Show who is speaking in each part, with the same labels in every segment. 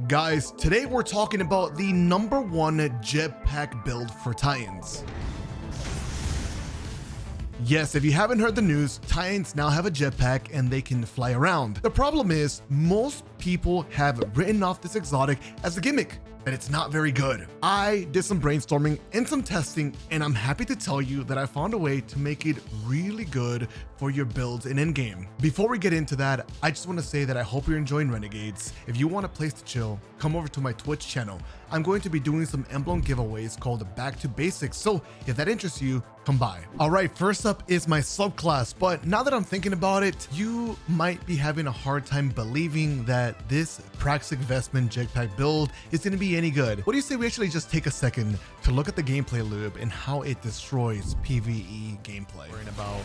Speaker 1: Guys, today we're talking about the #1 jetpack build for Titans. Yes, if you haven't heard the news, Titans now have a jetpack and they can fly around. The problem is, most people have written off this exotic as a gimmick, that it's not very good. I did some brainstorming and some testing, and I'm happy to tell you that I found a way to make it really good for your builds in endgame. Before we get into that, I just want to say that I hope you're enjoying Renegades. If you want a place to chill, come over to my Twitch channel. I'm going to be doing some emblem giveaways called Back to Basics, so if that interests you, come by. All right, first up is my subclass, but now that I'm thinking about it, you might be having a hard time believing that this Praxic Vestment jetpack build is going to be any good. What do you say we actually just take a second to look at the gameplay loop and how it destroys PvE gameplay? Worrying about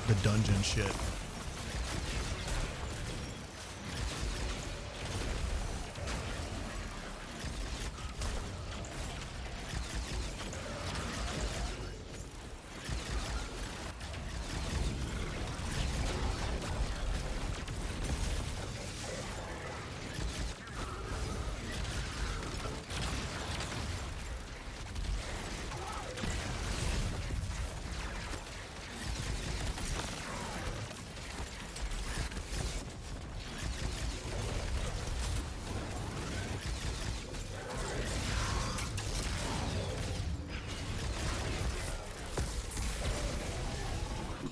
Speaker 1: the dungeon shit.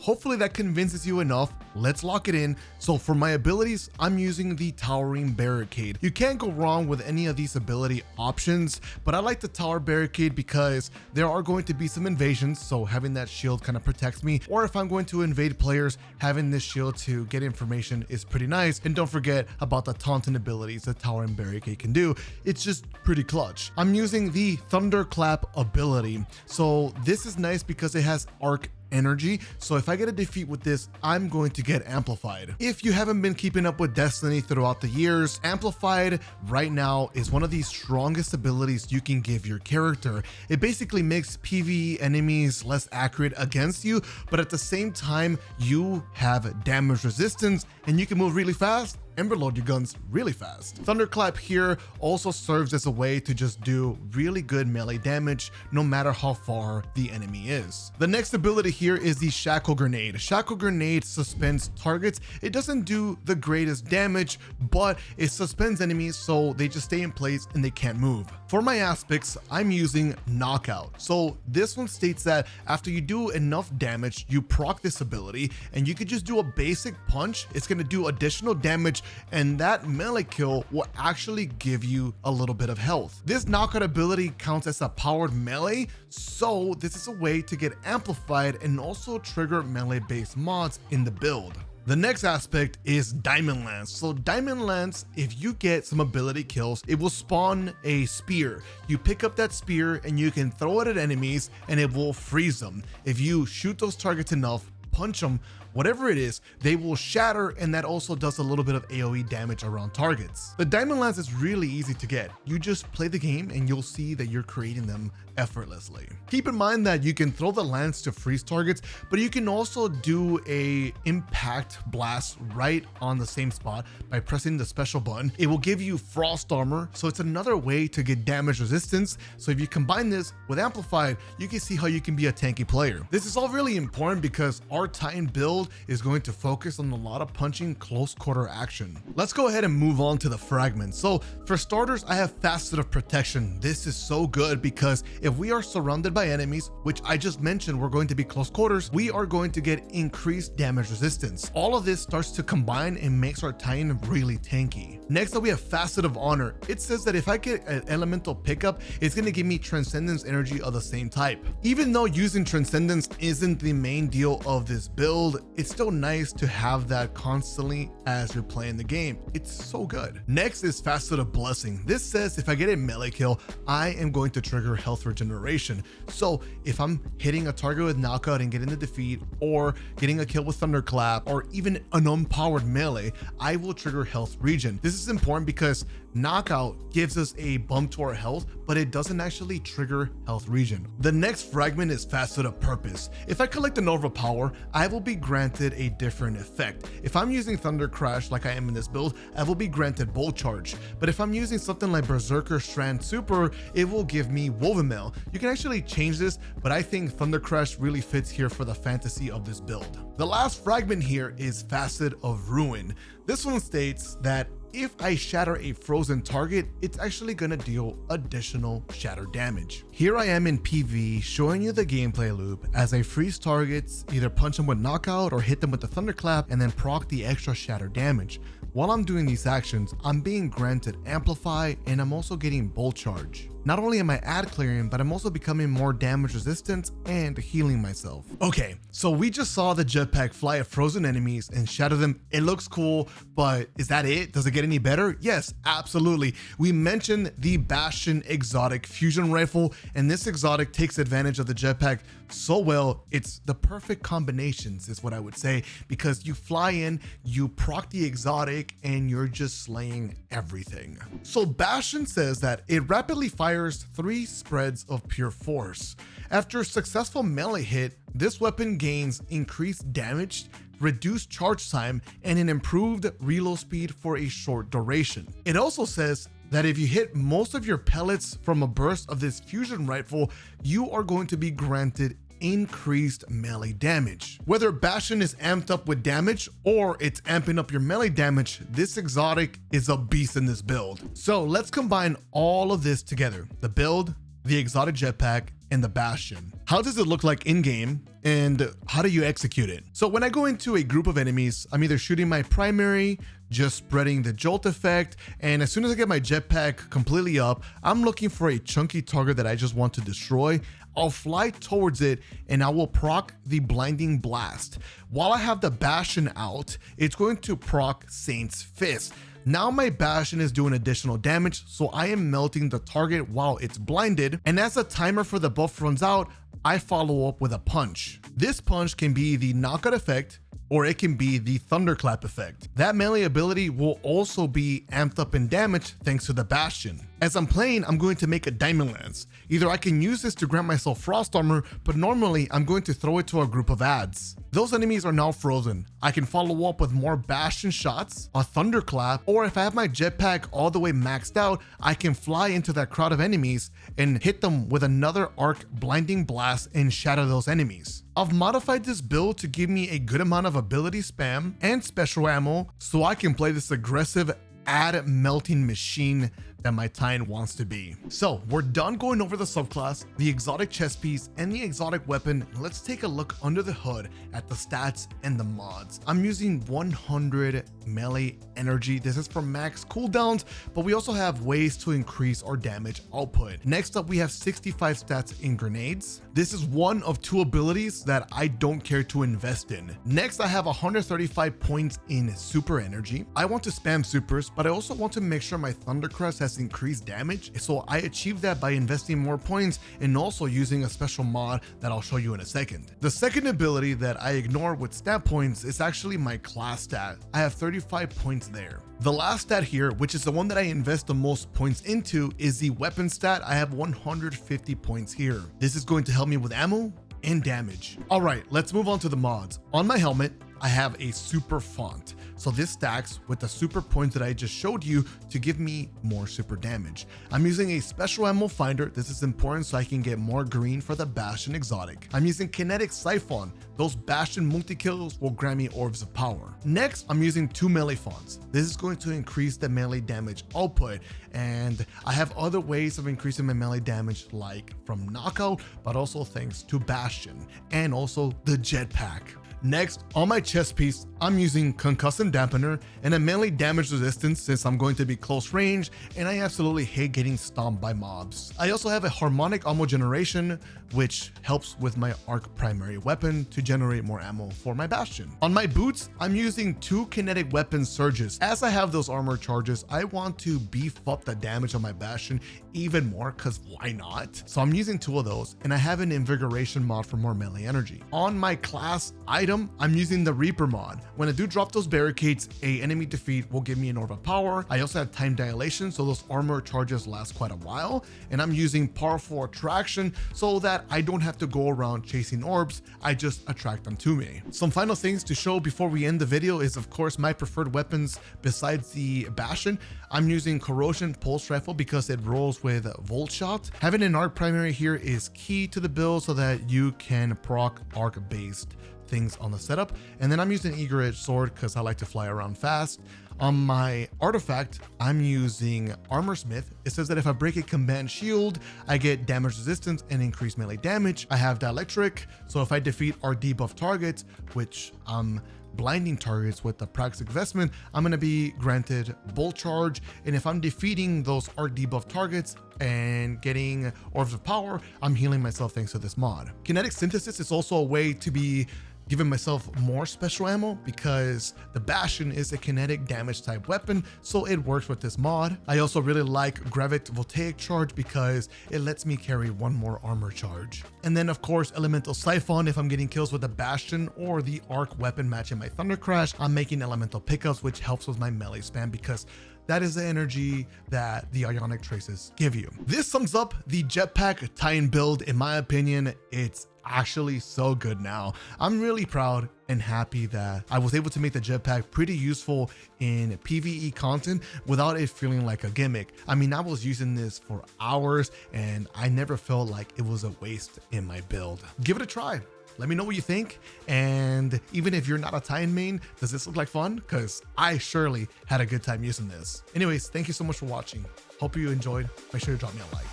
Speaker 1: Hopefully that convinces you enough. Let's lock it in. So for my abilities, I'm using the Towering Barricade. You can't go wrong with any of these ability options, but I like the Tower Barricade because there are going to be some invasions, so having that shield kind of protects me. Or if I'm going to invade players, having this shield to get information is pretty nice. And don't forget about the taunting abilities that Towering Barricade can do. It's just pretty clutch. I'm using the Thunderclap ability. So this is nice because it has arc energy, so if I get a defeat with this, I'm going to get amplified. If you haven't been keeping up with Destiny throughout the years, amplified right now is one of the strongest abilities you can give your character. It basically makes PvE enemies less accurate against you, but at the same time you have damage resistance and you can move really fast and reload your guns really fast. Thunderclap here also serves as a way to just do really good melee damage no matter how far the enemy is. The next ability here is the Shackle Grenade. Shackle Grenade suspends targets. It doesn't do the greatest damage, but it suspends enemies so they just stay in place and they can't move. For my aspects, I'm using Knockout. So this one states that after you do enough damage, you proc this ability and you could just do a basic punch. It's going to do additional damage, and that melee kill will actually give you a little bit of health. This knockout ability counts as a powered melee, so this is a way to get amplified and also trigger melee based mods in the build. The next aspect is Diamond Lance. So Diamond Lance, if you get some ability kills, it will spawn a spear. You pick up that spear and you can throw it at enemies and it will freeze them. If you shoot those targets enough, punch them, whatever it is, they will shatter, and that also does a little bit of AoE damage around targets. The Diamond Lance is really easy to get. You just play the game and you'll see that you're creating them effortlessly. Keep in mind that you can throw the lance to freeze targets, but you can also do a impact blast right on the same spot by pressing the special button. It will give you frost armor, so it's another way to get damage resistance. So if you combine this with amplified, you can see how you can be a tanky player. This is all really important because our Titan build is going to focus on a lot of punching close quarter action. Let's go ahead and move on to the fragments. So for starters, I have Facet of Protection. This is so good because if we are surrounded by enemies, which I just mentioned we're going to be close quarters, we are going to get increased damage resistance. All of this starts to combine and makes our Titan really tanky. Next up, we have Facet of Honor. It says that if I get an elemental pickup, it's going to give me Transcendence energy of the same type. Even though using Transcendence isn't the main deal of this build, it's still nice to have that constantly as you're playing the game. It's so good. Next is Facet of Blessing. This says if I get a melee kill, I am going to trigger health regeneration. So if I'm hitting a target with knockout and getting the defeat, or getting a kill with Thunderclap, or even an unpowered melee, I will trigger health regen. This is important because Knockout gives us a bump to our health, but it doesn't actually trigger health regen. The next fragment is Facet of Purpose. If I collect the Nova Power, I will be granted a different effect. If I'm using Thunder Crash like I am in this build, I will be granted Bolt Charge. But if I'm using something like Berserker Strand Super, it will give me Woven Mail. You can actually change this, but I think Thunder Crash really fits here for the fantasy of this build. The last fragment here is Facet of Ruin. This one states that if I shatter a frozen target, it's actually gonna deal additional shatter damage. Here I am in PvE showing you the gameplay loop as I freeze targets, either punch them with knockout or hit them with the thunderclap and then proc the extra shatter damage. While I'm doing these actions, I'm being granted Amplify and I'm also getting Bolt Charge. Not only am I ad clearing, but I'm also becoming more damage resistant and healing myself. Okay, so we just saw the Jetpack fly at frozen enemies and shatter them. It looks cool, but is that it? Does it get any better? Yes, absolutely. We mentioned the Bastion exotic fusion rifle, and this exotic takes advantage of the Jetpack so well. It's the perfect combinations is what I would say, because you fly in, you proc the exotic, and you're just slaying everything. So Bastion says that it rapidly fires 3 spreads of pure force. After a successful melee hit, this weapon gains increased damage, reduced charge time, and an improved reload speed for a short duration. It also says that if you hit most of your pellets from a burst of this fusion rifle, you are going to be granted increased melee damage. Whether Bastion is amped up with damage or it's amping up your melee damage, this exotic is a beast in this build. So let's combine all of this together: the build, the exotic Jetpack, and the Bastion. How does it look like in game, and how do you execute it? So when I go into a group of enemies, I'm either shooting my primary, just spreading the jolt effect, and as soon as I get my Jetpack completely up, I'm looking for a chunky target that I just want to destroy. I'll fly towards it and I will proc the Blinding Blast. While I have the Bastion out, it's going to proc Saint's Fist. Now my Bastion is doing additional damage, so I am melting the target while it's blinded, and as the timer for the buff runs out, I follow up with a punch. This punch can be the knockout effect, or it can be the thunderclap effect. That melee ability will also be amped up in damage thanks to the Bastion. As I'm playing, I'm going to make a Diamond Lance. Either I can use this to grant myself Frost Armor, but normally I'm going to throw it to a group of ads. Those enemies are now frozen. I can follow up with more Bastion shots, a thunderclap, or if I have my Jetpack all the way maxed out, I can fly into that crowd of enemies and hit them with another arc Blinding Blast and shatter those enemies. I've modified this build to give me a good amount of ability spam and special ammo so I can play this aggressive ad melting machine that my Titan wants to be. So we're done going over the subclass, the exotic chest piece, and the exotic weapon. Let's take a look under the hood at the stats and the mods. I'm using 100 melee energy. This is for max cooldowns, but we also have ways to increase our damage output. Next up, we have 65 stats in grenades. This is one of 2 abilities that I don't care to invest in. Next, I have 135 points in super energy. I want to spam supers, but I also want to make sure my Thundercrest has increased damage, so I achieve that by investing more points and also using a special mod that I'll show you in a second. The second ability that I ignore with stat points is actually my class stat. I have 35 points there. The last stat here, which is the one that I invest the most points into, is the weapon stat. I have 150 points here. This is going to help me with ammo and damage. All right, let's move on to the mods. On my helmet, I have a super font. So this stacks with the super points that I just showed you to give me more super damage. I'm using a special ammo finder. This is important so I can get more green for the Bastion exotic. I'm using kinetic siphon. Those Bastion multi-kills will grant me orbs of power. Next, I'm using 2 melee fonts. This is going to increase the melee damage output, and I have other ways of increasing my melee damage, like from knockout, but also thanks to Bastion and also the Jetpack. Next, on my chest piece, I'm using Concussive Dampener and a melee damage resistance since I'm going to be close range and I absolutely hate getting stomped by mobs. I also have a harmonic ammo generation, which helps with my arc primary weapon to generate more ammo for my Bastion. On my boots, I'm using 2 kinetic weapon surges. As I have those armor charges, I want to beef up the damage on my Bastion even more, because why not? So I'm using 2 of those, and I have an invigoration mod for more melee energy. On my class item, item, I'm using the Reaper mod. When I do drop those barricades, a enemy defeat will give me an orb of power. I also have time dilation, so those armor charges last quite a while. And I'm using powerful attraction so that I don't have to go around chasing orbs, I just attract them to me. Some final things to show before we end the video is of course my preferred weapons besides the Bastion. I'm using Corrosion Pulse Rifle because it rolls with Volt Shot. Having an arc primary here is key to the build so that you can proc arc based things on the setup. And then I'm using Eager Edge Sword because I like to fly around fast. On my artifact, I'm using Armor Smith. It says that if I break a command shield, I get damage resistance and increased melee damage. I have Dielectric, so if I defeat our debuff targets, which I'm blinding targets with the Praxic Vestment, I'm going to be granted Bolt Charge. And if I'm defeating those arc debuff targets and getting Orbs of Power, I'm healing myself thanks to this mod. Kinetic Synthesis is also a way to be giving myself more special ammo because the Bastion is a kinetic damage type weapon, so it works with this mod. I also really like Gravit Voltaic Charge because it lets me carry one more armor charge. And then of course Elemental Siphon if I'm getting kills with the Bastion or the arc weapon matching my Thunder Crash. I'm making elemental pickups, which helps with my melee spam because that is the energy that the Ionic Traces give you. This sums up the Jetpack Titan build. In my opinion, it's actually so good now. I'm really proud and happy that I was able to make the Jetpack pretty useful in PvE content without it feeling like a gimmick. I mean, I was using this for hours and I never felt like it was a waste in my build. Give it a try. Let me know what you think. And even if you're not a Titan main, does this look like fun? Because I surely had a good time using this. Anyways, thank you so much for watching. Hope you enjoyed. Make sure to drop me a like.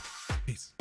Speaker 1: Peace.